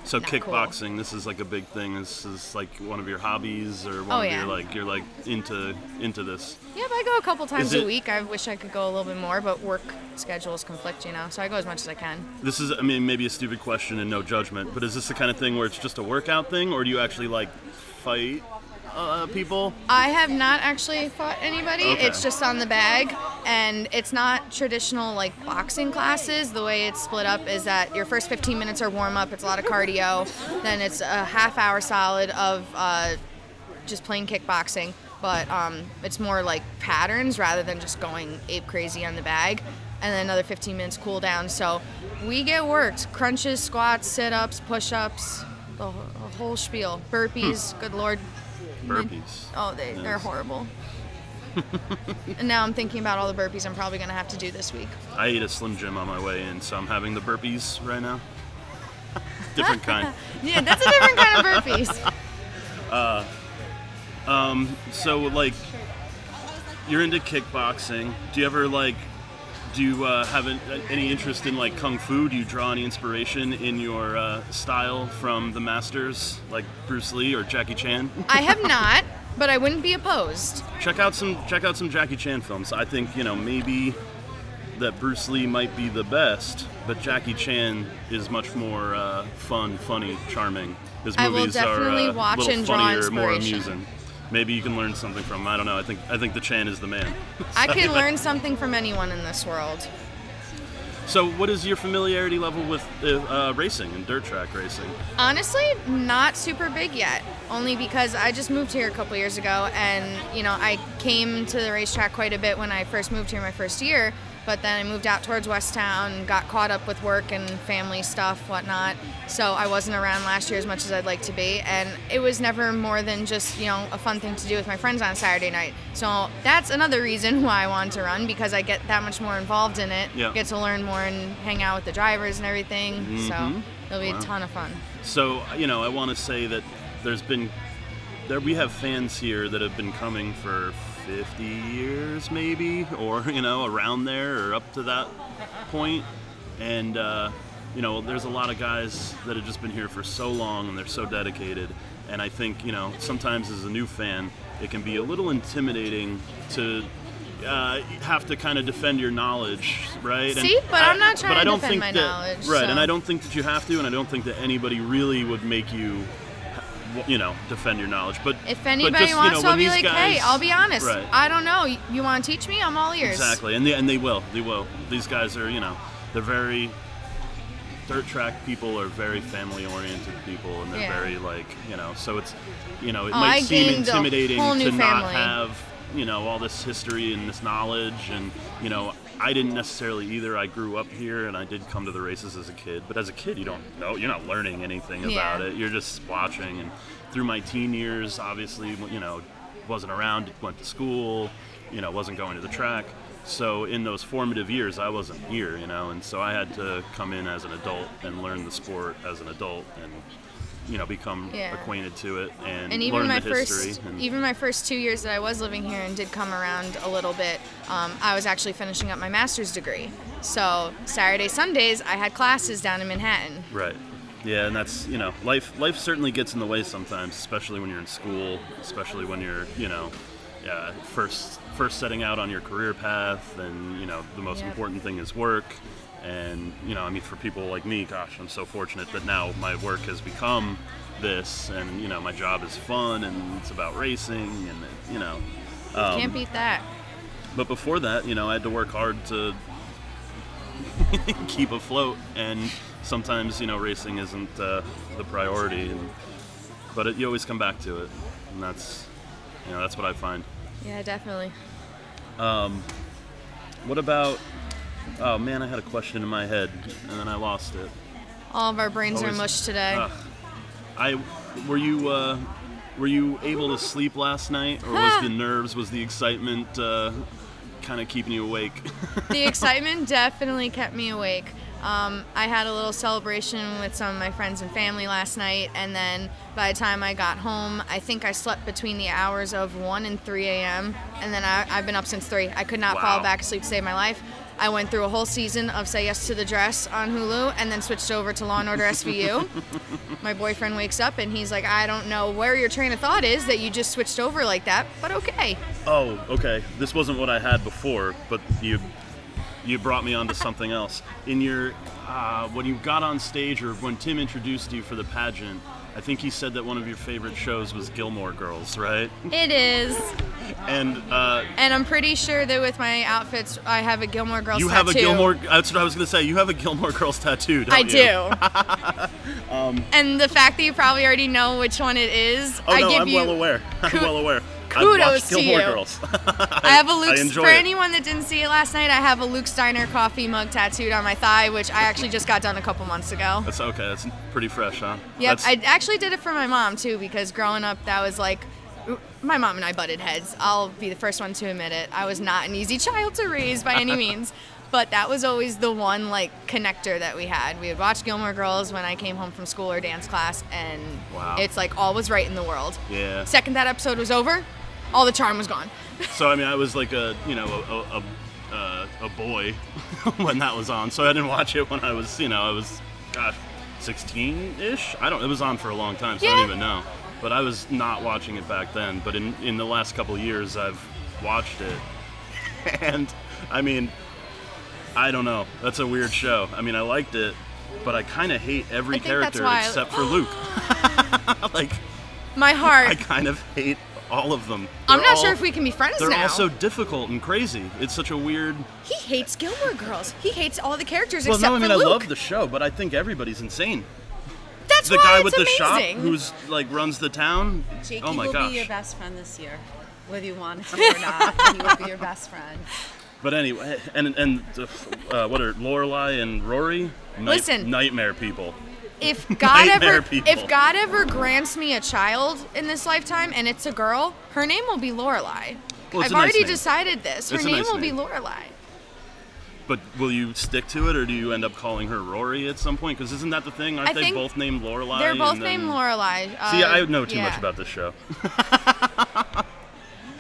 So Not kickboxing, cool. This is like a big thing. This is like one of your hobbies, or one of you're like into this. Yeah, but I go a couple times Is a it- week. I wish I could go a little bit more, but work schedules conflict, so I go as much as I can. This is, I mean, maybe a stupid question and no judgment, but is this the kind of thing where it's just a workout thing, or do you actually like fight people? I have not actually fought anybody. Okay. It's just on the bag, and it's not traditional like boxing classes. The way it's split up is that your first 15 minutes are warm up. It's a lot of cardio. Then it's a half hour solid of just plain kickboxing, but it's more like patterns rather than just going ape crazy on the bag. And then another 15 minutes cool down. So we get worked. Crunches, squats, sit-ups, push-ups, the whole spiel. Burpees, good Lord. Burpees. Oh, they're horrible. And now I'm thinking about all the burpees I'm probably going to have to do this week. I ate a Slim Jim on my way in, so I'm having the burpees right now. Different kind. Yeah, that's a different kind of burpees. So like, you're into kickboxing. Do you ever have any interest in like kung fu? Do you draw any inspiration in your style from the masters like Bruce Lee or Jackie Chan? I have not, but I wouldn't be opposed. Check out some Jackie Chan films. I think maybe that Bruce Lee might be the best, but Jackie Chan is much more fun, funny, charming. His I will movies are definitely watch a little and draw funnier, more inspiration. amusing. Maybe you can learn something from him. I don't know. I think the Chan is the man. I can learn something from anyone in this world. So what is your familiarity level with racing and dirt track racing? Honestly, not super big yet. Only because I just moved here a couple years ago, and I came to the racetrack quite a bit when I first moved here my first year. But then I moved out towards West Town, got caught up with work and family stuff, whatnot. So I wasn't around last year as much as I'd like to be. And it was never more than just, a fun thing to do with my friends on Saturday night. So that's another reason why I wanted to run, because I get that much more involved in it. Yeah. Get to learn more and hang out with the drivers and everything. Mm-hmm. So it'll be a ton of fun. So, I want to say that we have fans here that have been coming for 50 years maybe, or around there or up to that point, and there's a lot of guys that have just been here for so long and they're so dedicated, and I think sometimes as a new fan it can be a little intimidating to have to kind of defend your knowledge, right? See, but I'm not trying to defend my knowledge. Right, so. and I don't think that you have to, and I don't think that anybody really would make you defend your knowledge. But if anybody just, wants to, I'll be like, guys, hey, I'll be honest. Right. I don't know. You want to teach me? I'm all ears. Exactly, and they will. These guys are, they're very dirt track people are very family oriented people, and they're very so it's it might seem intimidating to not have all this history and this knowledge, and I didn't necessarily either. I grew up here and I did come to the races as a kid, but as a kid you don't know, you're not learning anything about it. You're just watching. And through my teen years, obviously, wasn't around, went to school, wasn't going to the track. So in those formative years, I wasn't here, and so I had to come in as an adult and learn the sport as an adult and become acquainted to it and even learn the history. Even my first 2 years that I was living here and did come around a little bit, I was actually finishing up my master's degree. So Saturday, Sundays, I had classes down in Manhattan. Right. Yeah, and that's, you know, life certainly gets in the way sometimes, especially when you're in school, especially when you're, you know, first setting out on your career path, and, you know, the most important thing is work. And, you know, I mean, for people like me, gosh, I'm so fortunate that now my work has become this, and, you know, my job is fun, and it's about racing, and, you know. Can't beat that. But before that, you know, I had to work hard to keep afloat, and sometimes, you know, racing isn't the priority, but you always come back to it, and that's, you know, that's what I find. Yeah, definitely. What about, oh man, I had a question in my head, and then I lost it. All of our brains are mush today. Were you able to sleep last night, or was the nerves, was the excitement kind of keeping you awake? The excitement definitely kept me awake. I had a little celebration with some of my friends and family last night, and then by the time I got home, I think I slept between the hours of 1 and 3 a.m., and then I've been up since 3. I could not fall back asleep to save my life. I went through a whole season of Say Yes to the Dress on Hulu, and then switched over to Law & Order SVU. My boyfriend wakes up, and he's like, I don't know where your train of thought is that you just switched over like that, but okay. Oh, okay. This wasn't what I had before, but you brought me onto something else. In your, when you got on stage, or when Tim introduced you for the pageant, I think he said that one of your favorite shows was Gilmore Girls, right? It is. And I'm pretty sure that with my outfits, I have a Gilmore Girls tattoo. You have a Gilmore, that's what I was going to say, you have a Gilmore Girls tattoo, don't you? I do. And the fact that you probably already know which one it is, I'm well aware. I'm well aware. Kudos to you. Girls. I have a Luke. For it. anyone that didn't see it last night, I have a Luke Steiner coffee mug tattooed on my thigh, which I actually just got done a couple months ago. That's okay. That's pretty fresh, huh? Yep. I actually did it for my mom too, because growing up, that was like, my mom and I butted heads. I'll be the first one to admit it. I was not an easy child to raise by any means. But that was always the one, like, connector that we had. We would watch Gilmore Girls when I came home from school or dance class, and it's like all was right in the world. Yeah. Second that episode was over, all the charm was gone. So I mean, I was like a boy when that was on, so I didn't watch it when I was, gosh, 16-ish. It was on for a long time, so I don't even know. But I was not watching it back then. But in the last couple of years, I've watched it, and I mean, I don't know. That's a weird show. I mean, I liked it, but I kind of hate every character except for Luke. Like, my heart. I kind of hate all of them. I'm not sure if we can be friends now. They're all so difficult and crazy. It's such a weird... He hates Gilmore Girls. He hates all the characters except for Luke. I love the show, but I think everybody's insane. That's the why guy it's with amazing. The shop who's like runs the town. Jakey oh my will gosh. be your best friend this year, whether you want to or not. He will be your best friend. But anyway, and what are Lorelai and Rory? Listen, nightmare people. If God ever grants me a child in this lifetime and it's a girl, her name will be Lorelai. Well, I've already decided this. Her name will be Lorelai. But will you stick to it, or do you end up calling her Rory at some point? Because isn't that the thing? Aren't they both named Lorelai? They're both named Lorelai. See, I know too much about this show.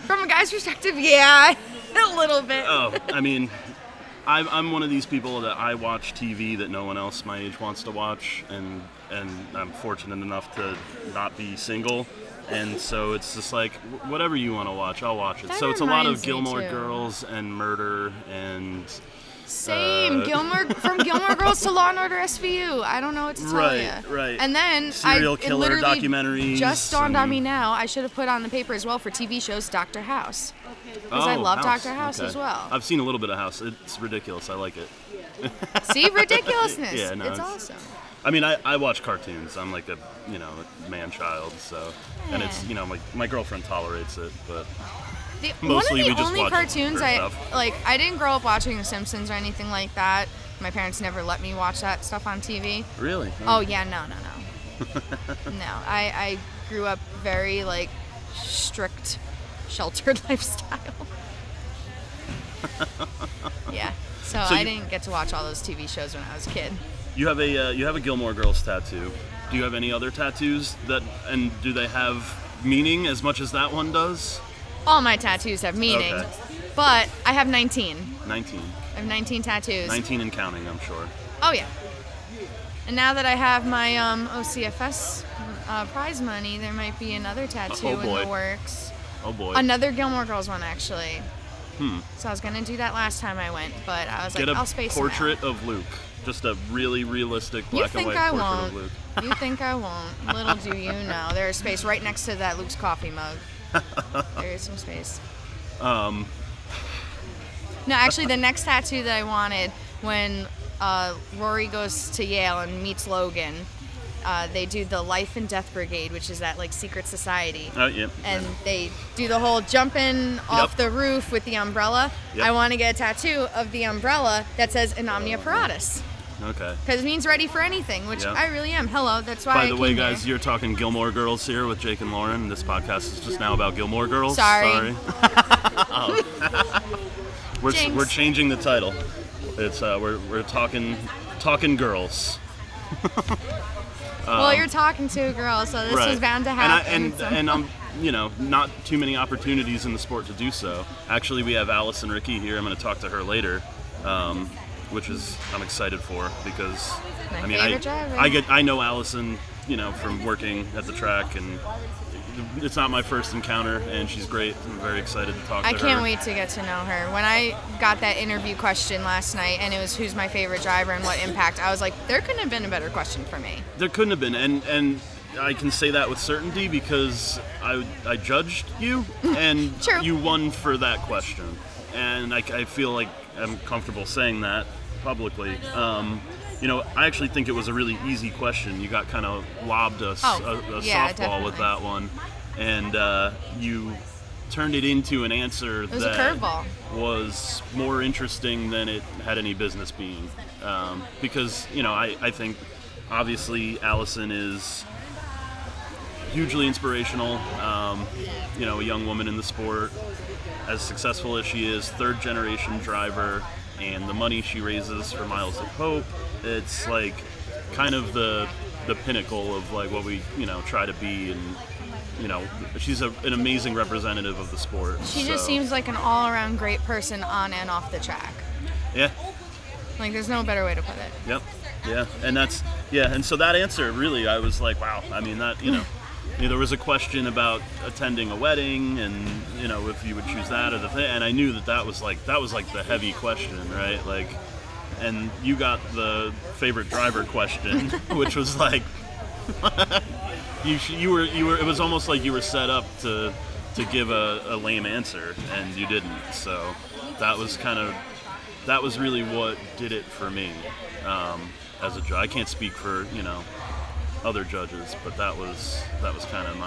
From a guy's perspective, yeah, a little bit. Oh, I mean, I'm one of these people that I watch TV that no one else my age wants to watch, and I'm fortunate enough to not be single. And so it's just like, whatever you want to watch, I'll watch it. That so it's a lot of Gilmore too. Girls and murder and... Same. From Gilmore Girls to Law & Order SVU. I don't know what to tell you. Right. And then serial killer documentaries. Just dawned on me now. I should have put on the paper as well for TV shows Dr. House. Because I love Dr. House as well. I've seen a little bit of House. It's ridiculous. I like it. See, ridiculousness. Yeah, no, it's awesome. I mean, I watch cartoons. I'm like a man-child, so and it's my girlfriend tolerates it, but. Mostly one of the only watch cartoons I didn't grow up watching The Simpsons or anything like that. My parents never let me watch that stuff on TV. Really? Oh yeah, no. No, I grew up very strict, sheltered lifestyle. Yeah, so I didn't get to watch all those TV shows when I was a kid. You have a Gilmore Girls tattoo. Do you have any other tattoos and do they have meaning as much as that one does? All my tattoos have meaning, but I have 19. 19. I have 19 tattoos. 19 and counting, I'm sure. Oh yeah. And now that I have my OCFS prize money, there might be another tattoo in the works. Oh boy. Another Gilmore Girls one, actually. So I was going to do that last time I went, but I was like, I'll space it out. Get a portrait of Luke. Just a really realistic black and white portrait of Luke. You think I won't. Little do you know. There's space right next to that Luke's coffee mug. There is some space. No, actually, the next tattoo that I wanted, when Rory goes to Yale and meets Logan, they do the Life and Death Brigade, which is that like secret society. Oh, yeah. And they do the whole jumping off the roof with the umbrella. Yep. I want to get a tattoo of the umbrella that says In Omnia Paratus. Okay. Because it means ready for anything, which I really am. Hello, that's why By the way, guys, you're talking Gilmore Girls here with Jake and Lauren. This podcast is just now about Gilmore Girls. Sorry. We're changing the title. It's we're talking girls. Well, you're talking to a girl, so this was bound to happen. And I'm, not too many opportunities in the sport to do so. Actually, we have Alice and Ricky here. I'm going to talk to her later, which is I'm excited for because I know Allison, from working at the track, and it's not my first encounter, and she's great. I'm very excited to talk to her. I can't wait to get to know her. When I got that interview question last night, and it was who's my favorite driver and what impact, I was like, there couldn't have been a better question for me. There couldn't have been, and I can say that with certainty because I judged you, and you won for that question, and I feel like I'm comfortable saying that publicly. I actually think it was a really easy question. You got kind of lobbed a softball definitely. with that one, and you turned it into an answer that was more interesting than it had any business being. Because, I think obviously Allison is hugely inspirational, a young woman in the sport, as successful as she is, third generation driver, and the money she raises for Miles of Hope, it's like kind of the pinnacle of like what we try to be, and she's an amazing representative of the sport. She just seems like an all-around great person on and off the track. Yeah. Like there's no better way to put it. Yep. Yeah, and so that answer really, I was like, wow. I mean that there was a question about attending a wedding, and if you would choose that or the thing, and I knew that was like the heavy question, right? Like, and you got the favorite driver question, which was like, you were. It was almost like you were set up to give a lame answer, and you didn't. So that was really what did it for me as a judge. I can't speak for other judges, but that was kind of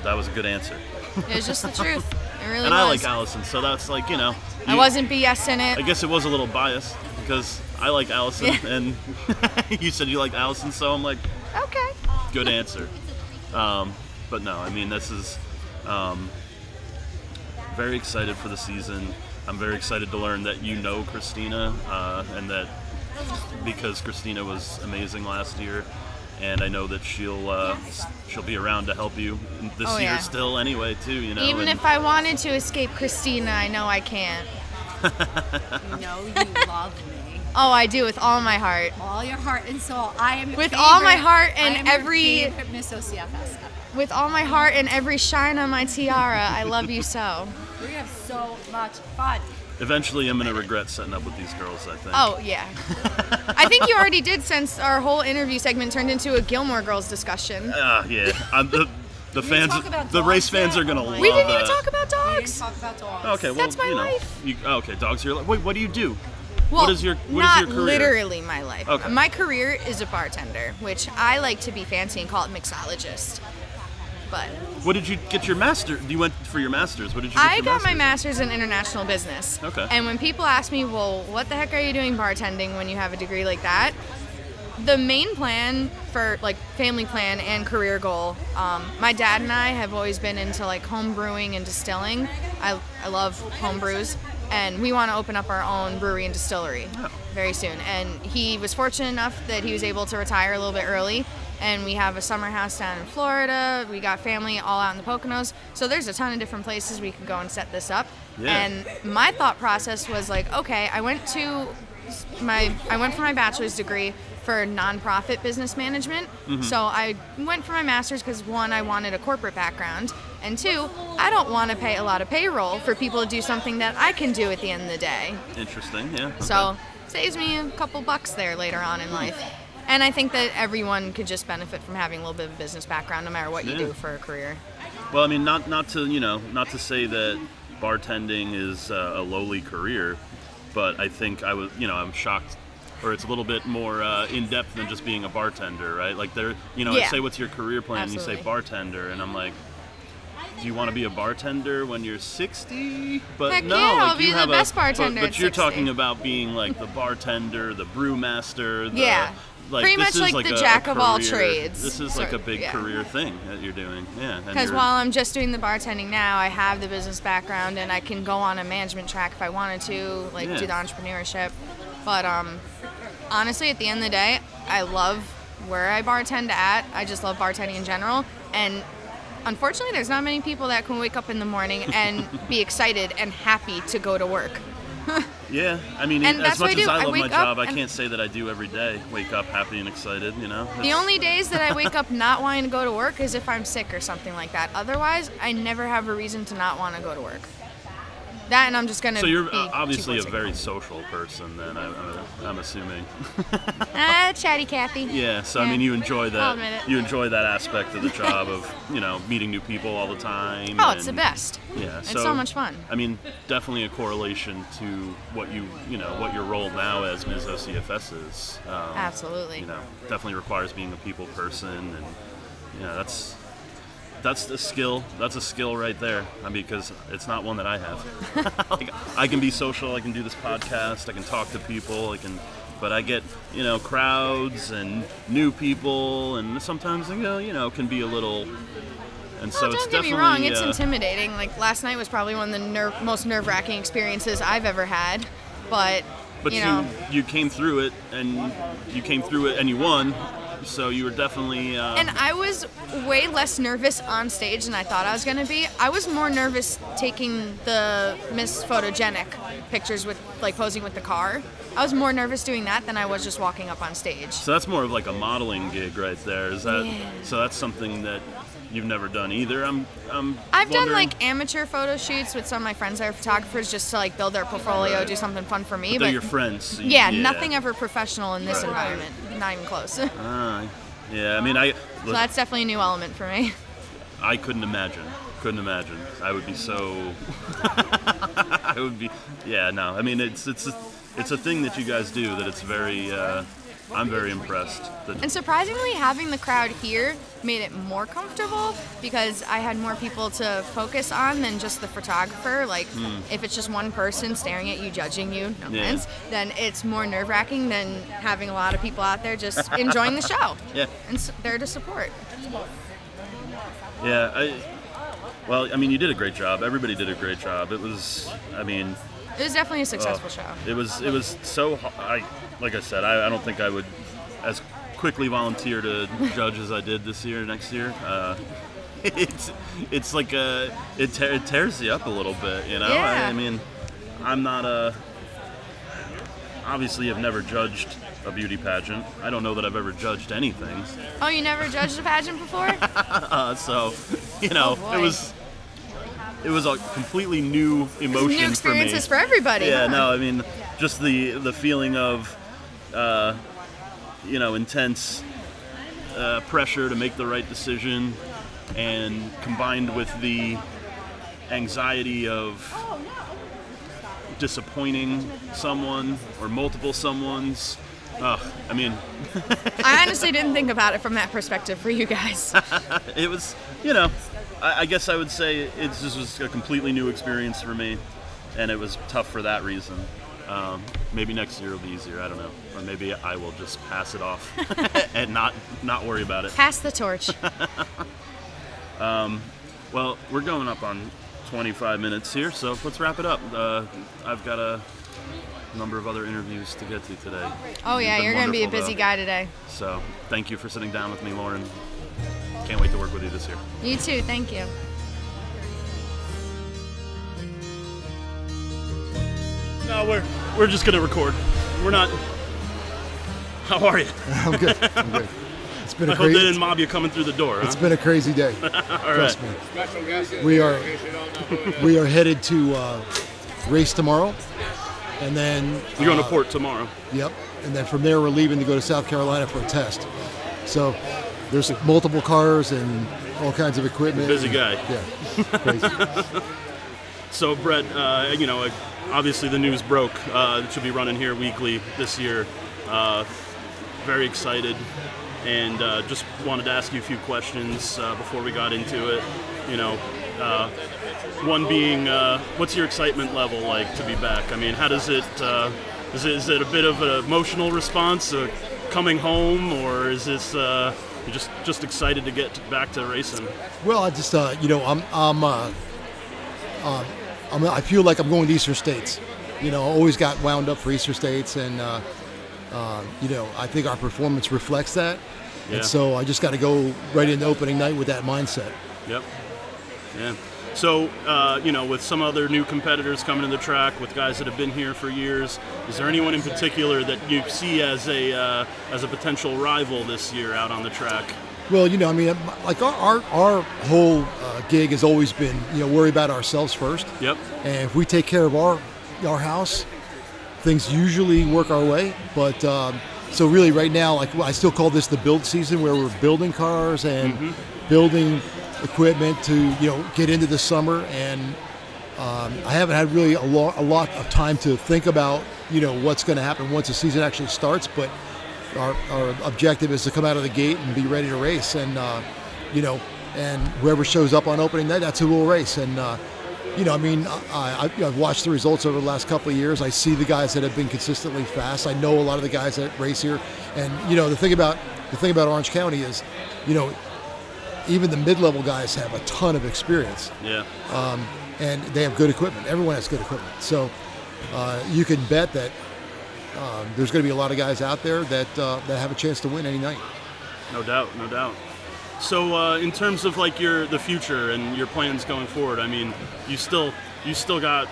that was a good answer. It was just the truth. It really and was. I like Allison, so that's like I wasn't BSing it. I guess it was a little biased because I like Allison, and you said you like Allison, so I'm like, okay, good answer. But no, I mean this is very excited for the season. I'm very excited to learn that Christina, and that because Christina was amazing last year. And I know that she'll be around to help you this year still anyway too, Even if I wanted to escape Christina, I know I can't. You love me. Oh, I do with all my heart. All your heart and soul. I am your with favorite, all my heart and every Miss OCFS ever. With all my heart and every shine on my tiara, I love you so. We have so much fun. Eventually, I'm gonna regret setting up with these girls, I think. Oh yeah, I think you already did, since our whole interview segment turned into a Gilmore Girls discussion. Yeah. The fans, the race fans are gonna love that. We didn't even talk about dogs. We didn't talk about dogs. Okay, well, that's my life. Okay, dogs are your life. Wait, what do you do? Well, what is your career? Not literally my life. Okay. My career is a bartender, which I like to be fancy and call it mixologist. But what did you get your master? You went for your master's. What did you get I got my master's in international business. Okay. And when people ask me, well, what the heck are you doing bartending when you have a degree like that? The main plan for like family plan and career goal, my dad and I have always been into like home brewing and distilling. I love home brews, and we want to open up our own brewery and distillery very soon. And he was fortunate enough that he was able to retire a little bit early. And we have a summer house down in Florida. We got family all out in the Poconos. So there's a ton of different places we could go and set this up. Yeah. And my thought process was like, okay, I went to I went for my bachelor's degree for nonprofit business management. So I went for my master's because, one, I wanted a corporate background, and two, I don't want to pay a lot of payroll for people to do something that I can do at the end of the day. Interesting, yeah. Okay. So saves me a couple bucks there later on in life. And I think that everyone could just benefit from having a little bit of a business background, no matter what you do for a career. Well, I mean, not to say that bartending is a lowly career, but I think I'm shocked, or it's a little bit more in depth than just being a bartender, right? Like I say, what's your career plan? Absolutely. And you say bartender, and I'm like, do you want to be a bartender when you're 60? But Heck no, yeah, like I'll be the best bartender But at you're 60. talking about being like the bartender, the brewmaster. Pretty much like the jack of all trades. This is like a big career thing that you're doing, Because while I'm just doing the bartending now, I have the business background and I can go on a management track if I wanted to, do the entrepreneurship. But honestly, at the end of the day, I love where I bartend at. I just love bartending in general. And unfortunately, there's not many people that can wake up in the morning and be excited and happy to go to work. Yeah, I mean, and as much as I love my job, I and can't say that I do every day. Wake up happy and excited, The only days that I wake up not wanting to go to work is if I'm sick or something like that. Otherwise, I never have a reason to not want to go to work. That, and I'm just going to So you're obviously a very social person then, I'm assuming. Chatty Cathy. Yeah, so I mean, you enjoy that. You enjoy that aspect of the job of, meeting new people all the time. Oh, it's the best. Yeah, it's so much fun. I mean, definitely a correlation to what what your role now as Ms. OCFS is. Absolutely. Definitely requires being a people person, and that's a skill. That's a skill right there. I mean, because it's not one that I have. I can be social. I can do this podcast. I can talk to people. But I get crowds and new people, and sometimes can be a little. And so don't get me wrong, it's intimidating. Like last night was probably one of the most nerve-wracking experiences I've ever had. But you came through it, and you won. So you were definitely. And I was way less nervous on stage than I thought I was going to be. I was more nervous taking the Miss Photogenic pictures with posing with the car. I was more nervous doing that than I was just walking up on stage. So that's more of like a modeling gig right there. Is that? Yeah. So that's something that you've never done either. I've done amateur photo shoots with some of my friends that are photographers just to build their portfolio, do something fun for me. But they're your friends. So yeah, nothing ever professional in this environment. Not even close. Yeah, I mean, so that's definitely a new element for me. I couldn't imagine. I would be so. I would be. Yeah, no. I mean, it's a thing that you guys do that it's very. I'm very impressed. And surprisingly, having the crowd here made it more comfortable because I had more people to focus on than just the photographer. If it's just one person staring at you, judging you, no offense, then it's more nerve-wracking than having a lot of people out there just enjoying the show. Yeah. And there to support. Yeah, well, I mean, you did a great job. Everybody did a great job. It was definitely a successful show. It was so. Like I said, I don't think I would as quickly volunteer to judge as I did next year. It's like it tears you up a little bit, Yeah. I mean, I'm not obviously I've never judged a beauty pageant. I don't know that I've ever judged anything. Oh, you never judged a pageant before? So, it was a completely new emotion new experiences for me. For everybody. Yeah, huh? no, I mean, just the feeling of, intense pressure to make the right decision, and combined with the anxiety of disappointing someone or multiple someones. I mean... I honestly didn't think about it from that perspective for you guys. It was, I guess I would say this was a completely new experience for me, and it was tough for that reason. Maybe next year will be easier, I don't know. Or maybe I will just pass it off and not worry about it. Pass the torch. Well, we're going up on 25 minutes here, so let's wrap it up. I've got a number of other interviews to get to today. Oh yeah, you're going to be a busy guy today. So thank you for sitting down with me, Lauren. Can't wait to work with you this year. You too, thank you. No, we're just going to record. we're not. How are you? I'm good. I'm good. It's been I hope they didn't mob you coming through the door. It's been a crazy day. All Trust right. me. We are headed to race tomorrow, and then you're going to port tomorrow. Yep. And then from there we're leaving to go to South Carolina for a test. So there's multiple cars and all kinds of equipment. Busy guy. Yeah. Crazy. So Brett, you know, obviously the news broke that you'll be running here weekly this year. Very excited, and just wanted to ask you a few questions before we got into it. You know, one being, what's your excitement level like to be back? I mean, how does it? Is it a bit of an emotional response coming home, or is this you're just excited to get back to racing? Well, I just you know, I feel like I'm going to Eastern States. You know, I always got wound up for Eastern States, and you know, I think our performance reflects that. Yeah. And so I just got to go right into opening night with that mindset. Yep. Yeah. So, you know, with some other new competitors coming to the track, with guys that have been here for years, is there anyone in particular that you see as a potential rival this year out on the track? Well, you know, I mean, like our whole gig has always been, you know, worry about ourselves first. Yep. And if we take care of our house, things usually work our way. But so really, right now, like I still call this the build season, where we're building cars and building equipment to, you know, get into the summer. And I haven't had really a lot of time to think about, you know, what's going to happen once the season actually starts. But our objective is to come out of the gate and be ready to race, and you know, and whoever shows up on opening night, that's who will race. And you know, I mean, I've watched the results over the last couple of years. I see the guys that have been consistently fast. I know a lot of the guys that race here, and you know, the thing about Orange County is, you know, even the mid-level guys have a ton of experience. Yeah. And they have good equipment. Everyone has good equipment, so you can bet that. There's going to be a lot of guys out there that have a chance to win any night. No doubt, no doubt. So in terms of like the future and your plans going forward, I mean, you still got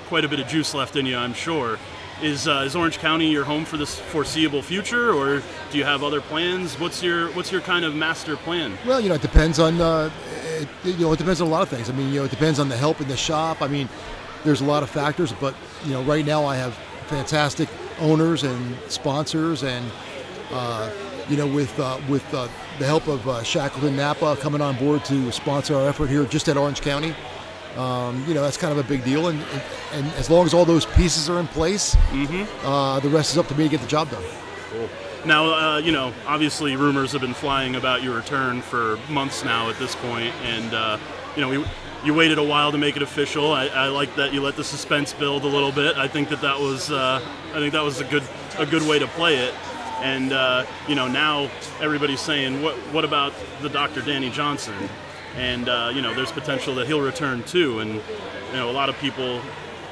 quite a bit of juice left in you, I'm sure. Is Orange County your home for this foreseeable future, or do you have other plans? What's your kind of master plan? Well, you know, it depends on it depends on a lot of things. I mean, you know, it depends on the help in the shop. I mean, there's a lot of factors, but you know, right now I have fantastic owners and sponsors, and you know, with the help of Shackleton Napa coming on board to sponsor our effort here just at Orange County, you know, that's kind of a big deal. And as long as all those pieces are in place, the rest is up to me to get the job done. Cool. Now, you know, obviously rumors have been flying about your return for months now at this point, and you know, you waited a while to make it official. I like that you let the suspense build a little bit. I think that was a good way to play it. And you know, now everybody's saying, what about the Dr. Danny Johnson? And you know, there's potential that he'll return too. And you know, a lot of people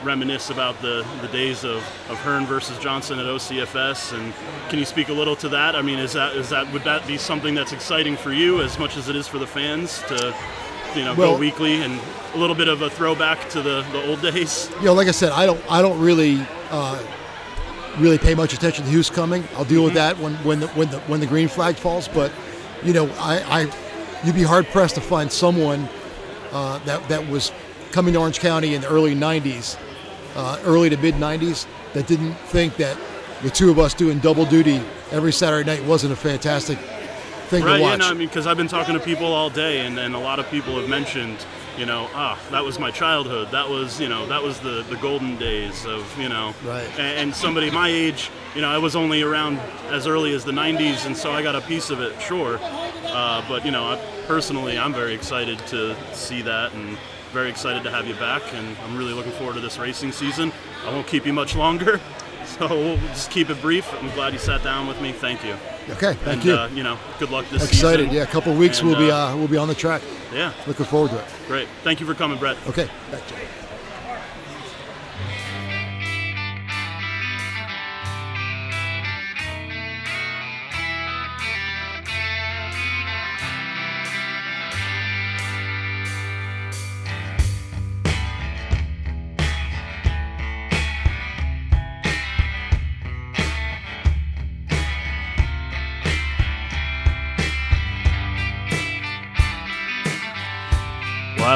reminisce about the days of Hearn versus Johnson at OCFS. And can you speak a little to that? I mean, would that be something that's exciting for you as much as it is for the fans to, you know, go weekly and a little bit of a throwback to the old days? You know, like I said, I don't really pay much attention to who's coming. I'll deal with that when the green flag falls. But you know, you'd be hard pressed to find someone that was coming to Orange County in the early '90s, early to mid '90s, that didn't think that the two of us doing double duty every Saturday night wasn't a fantastic thing to watch. Yeah, no, I mean, because I've been talking to people all day, and a lot of people have mentioned, you know, that was my childhood. That was, you know, that was the golden days of, you know. Right. And somebody my age, you know, I was only around as early as the 90s, and so I got a piece of it, sure. But, you know, personally, I'm very excited to see that, and very excited to have you back, and I'm really looking forward to this racing season. I won't keep you much longer, so we'll just keep it brief. I'm glad you sat down with me. Thank you. Okay, thank you. You know, good luck this Excited, season. yeah. A couple of weeks and, we'll be on the track. Yeah. Looking forward to it. Great. Thank you for coming, Brett. Okay. Thank you.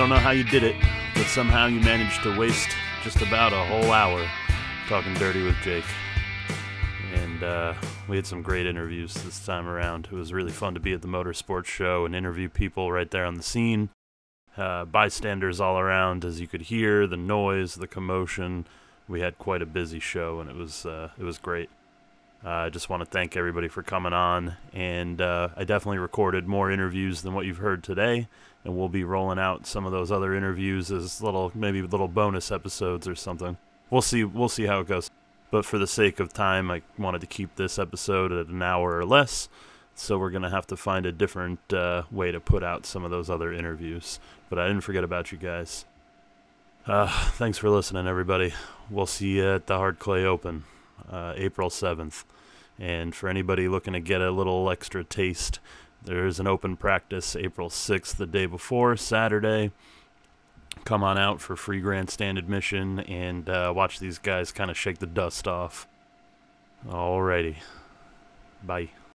don't know how you did it, but somehow you managed to waste just about a whole hour talking dirty with Jake. And we had some great interviews this time around. It was really fun to be at the Motorsports Show and interview people right there on the scene. Bystanders all around, as you could hear, the noise, the commotion. We had quite a busy show, and it was great. I just want to thank everybody for coming on, and I definitely recorded more interviews than what you've heard today, and we'll be rolling out some of those other interviews as maybe little bonus episodes or something. We'll see how it goes. But for the sake of time, I wanted to keep this episode at an hour or less, so we're going to have to find a different way to put out some of those other interviews. But I didn't forget about you guys. Thanks for listening, everybody. We'll see you at the Hard Clay Open, April 7th. And for anybody looking to get a little extra taste, there's an open practice April 6th, the day before, Saturday. Come on out for free grandstand admission and watch these guys kind of shake the dust off. Alrighty. Bye.